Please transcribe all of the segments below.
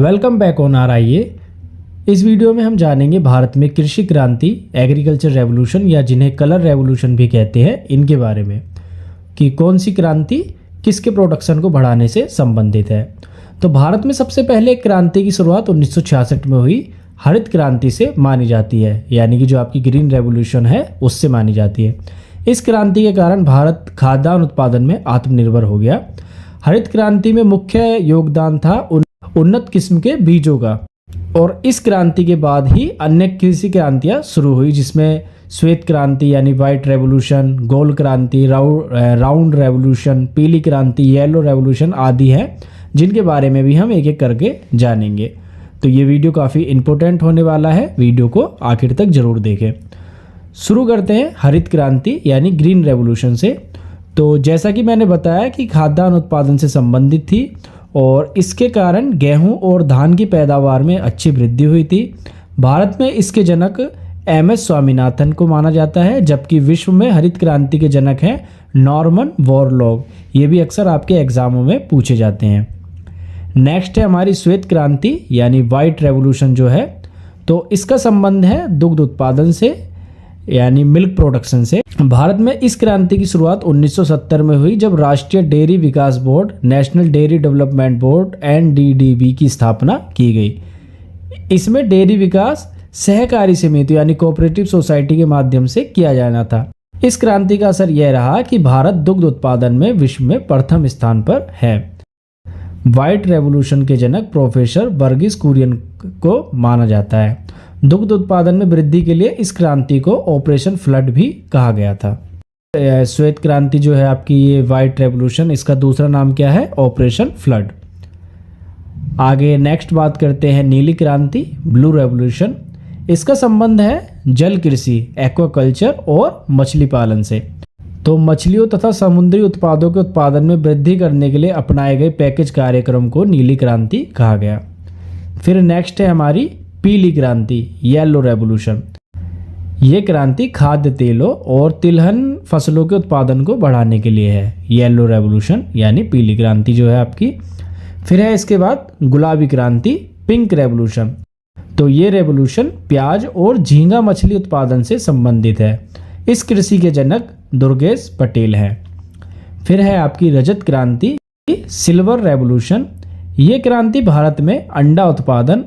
Welcome back on R I A. इस video में हम जानेंगे भारत में कृषि क्रांति, एग्रीकल्चर रेवोल्यूशन या जिन्हें कलर रेवोल्यूशन भी कहते हैं, इनके बारे में कि कौन सी क्रांति किसके प्रोडक्शन को बढ़ाने से संबंधित है। तो भारत में सबसे पहले क्रांति की शुरुआत 1966 में हुई हरित क्रांति से मानी जाती है, यानी कि जो आपकी ग्रीन रेवोल्यूशन है उससे मानी जाती है। इस क्रांति के कारण भारत खाद्यान्न उत्पादन में आत्मनिर्भर हो गया। हरित क्रांति में मुख्य योगदान था उन्नत किस्म के बीजों का, और इस क्रांति के बाद ही अन्य कृषि क्रांतियाँ शुरू हुई, जिसमें श्वेत क्रांति यानी वाइट रेवोल्यूशन, गोल क्रांति, राउंड रेवोल्यूशन, पीली क्रांति, येलो रेवोल्यूशन आदि हैं, जिनके बारे में भी हम एक एक करके जानेंगे। तो ये वीडियो काफ़ी इम्पोर्टेंट होने वाला है, वीडियो को आखिर तक जरूर देखें। शुरू करते हैं हरित क्रांति यानी ग्रीन रेवोल्यूशन से। तो जैसा कि मैंने बताया कि खाद्यान्न उत्पादन से संबंधित थी और इसके कारण गेहूं और धान की पैदावार में अच्छी वृद्धि हुई थी। भारत में इसके जनक एमएस स्वामीनाथन को माना जाता है, जबकि विश्व में हरित क्रांति के जनक हैं नॉर्मन बोरलॉग। ये भी अक्सर आपके एग्जामों में पूछे जाते हैं। नेक्स्ट है हमारी श्वेत क्रांति यानी वाइट रेवोल्यूशन जो है, तो इसका संबंध है दुग्ध उत्पादन से यानी मिल्क प्रोडक्शन से। भारत में इस क्रांति की शुरुआत 1970 में हुई, जब राष्ट्रीय डेयरी विकास board, national dairy development board NDDB की स्थापना की गई। इसमें डेयरी विकास सहकारी समिति यानी कोऑपरेटिव सोसाइटी के माध्यम से किया जाना था। इस क्रांति का असर यह रहा कि भारत दुग्ध उत्पादन में विश्व में प्रथम स्थान पर है। व्हाइट रेवोल्यूशन के जनक प्रोफेसर वर्गीस कुरियन को माना जाता है। दुग्ध उत्पादन में वृद्धि के लिए इस क्रांति को ऑपरेशन फ्लड भी कहा गया था। श्वेत क्रांति जो है आपकी, ये वाइट रेवोल्यूशन, इसका दूसरा नाम क्या है? Operation flood. आगे नेक्स्ट बात करते हैं नीली क्रांति, ब्लू रेवोल्यूशन। इसका संबंध है जल कृषि, एक्वाकल्चर और मछली पालन से। तो मछलियों तथा समुद्री उत्पादों के उत्पादन में वृद्धि करने के लिए अपनाए गए पैकेज कार्यक्रम को नीली क्रांति कहा गया। फिर नेक्स्ट है हमारी पीली क्रांति, येलो रेवोल्यूशन। ये क्रांति खाद्य तेलों और तिलहन फसलों के उत्पादन को बढ़ाने के लिए है, येलो रेवोल्यूशन यानी पीली क्रांति जो है आपकी। फिर है इसके बाद गुलाबी क्रांति, पिंक रेवोल्यूशन। तो ये रेवोल्यूशन प्याज और झींगा मछली उत्पादन से संबंधित है। इस कृषि के जनक दुर्गेश पटेल हैं। फिर है आपकी रजत क्रांति, सिल्वर रेवोल्यूशन। ये क्रांति भारत में अंडा उत्पादन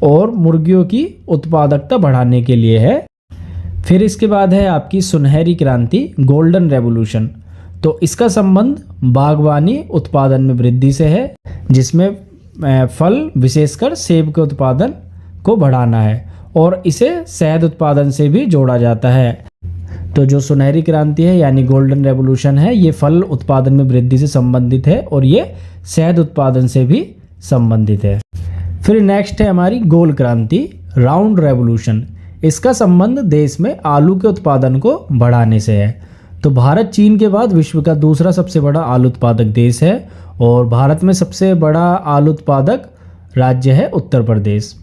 और मुर्गियों की उत्पादकता बढ़ाने के लिए है। फिर इसके बाद है आपकी सुनहरी क्रांति, गोल्डन रेवोल्यूशन। तो इसका संबंध बागवानी उत्पादन में वृद्धि से है, जिसमें फल विशेषकर सेब के उत्पादन को बढ़ाना है, और इसे शहद उत्पादन से भी जोड़ा जाता है। तो जो सुनहरी क्रांति है यानी गोल्डन रेवोल्यूशन है, ये फल उत्पादन में वृद्धि से संबंधित है और ये शहद उत्पादन से भी संबंधित है। फिर नेक्स्ट है हमारी गोल क्रांति, राउंड रेवोल्यूशन। इसका संबंध देश में आलू के उत्पादन को बढ़ाने से है। तो भारत चीन के बाद विश्व का दूसरा सबसे बड़ा आलू उत्पादक देश है, और भारत में सबसे बड़ा आलू उत्पादक राज्य है उत्तर प्रदेश।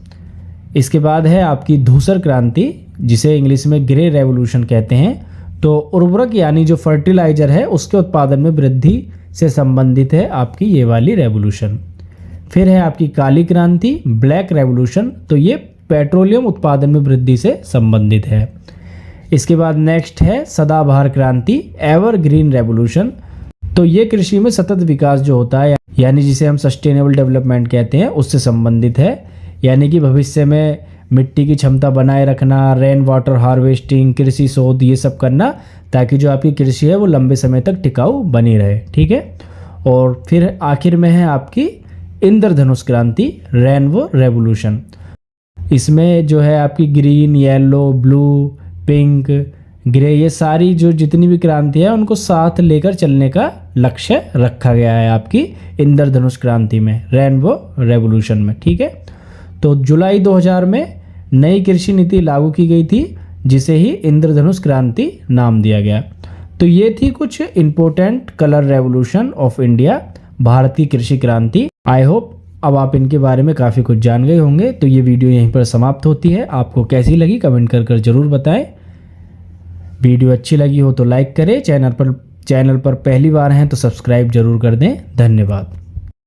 इसके बाद है आपकी धूसर क्रांति, जिसे इंग्लिश में ग्रे रेवोल्यूशन कहते हैं। तो उर्वरक यानी जो फर्टिलाइजर है उसके उत्पादन में वृद्धि से संबंधित है आपकी ये वाली रेवोल्यूशन। फिर है आपकी काली क्रांति, ब्लैक रेवोल्यूशन। तो ये पेट्रोलियम उत्पादन में वृद्धि से संबंधित है। इसके बाद नेक्स्ट है सदाबहार क्रांति, एवरग्रीन रेवोल्यूशन। तो ये कृषि में सतत विकास जो होता है यानी जिसे हम सस्टेनेबल डेवलपमेंट कहते हैं, उससे संबंधित है। यानी कि भविष्य में मिट्टी की क्षमता बनाए रखना, रेन वाटर हार्वेस्टिंग, कृषि शोध, ये सब करना, ताकि जो आपकी कृषि है वो लंबे समय तक टिकाऊ बनी रहे। ठीक है। और फिर आखिर में है आपकी इंद्रधनुष क्रांति, रेनबो रेवोल्यूशन। इसमें जो है आपकी green, yellow, blue, pink, grey, ये सारी जो जितनी भी क्रांति है उनको साथ लेकर चलने का लक्ष्य रखा गया है आपकी इंद्रधनुष क्रांति में, रेनबो रेवोल्यूशन में। ठीक है। तो जुलाई 2000 में नई कृषि नीति लागू की गई थी, जिसे ही इंद्रधनुष क्रांति नाम दिया गया। तो ये थी कुछ important colour revolution of India, Bharat की कृषि क्रांति। आई होप अब आप इनके बारे में काफ़ी कुछ जान गए होंगे। तो ये वीडियो यहीं पर समाप्त होती है। आपको कैसी लगी कमेंट कर जरूर बताएं। वीडियो अच्छी लगी हो तो लाइक करें, चैनल पर पहली बार हैं तो सब्सक्राइब जरूर कर दें। धन्यवाद।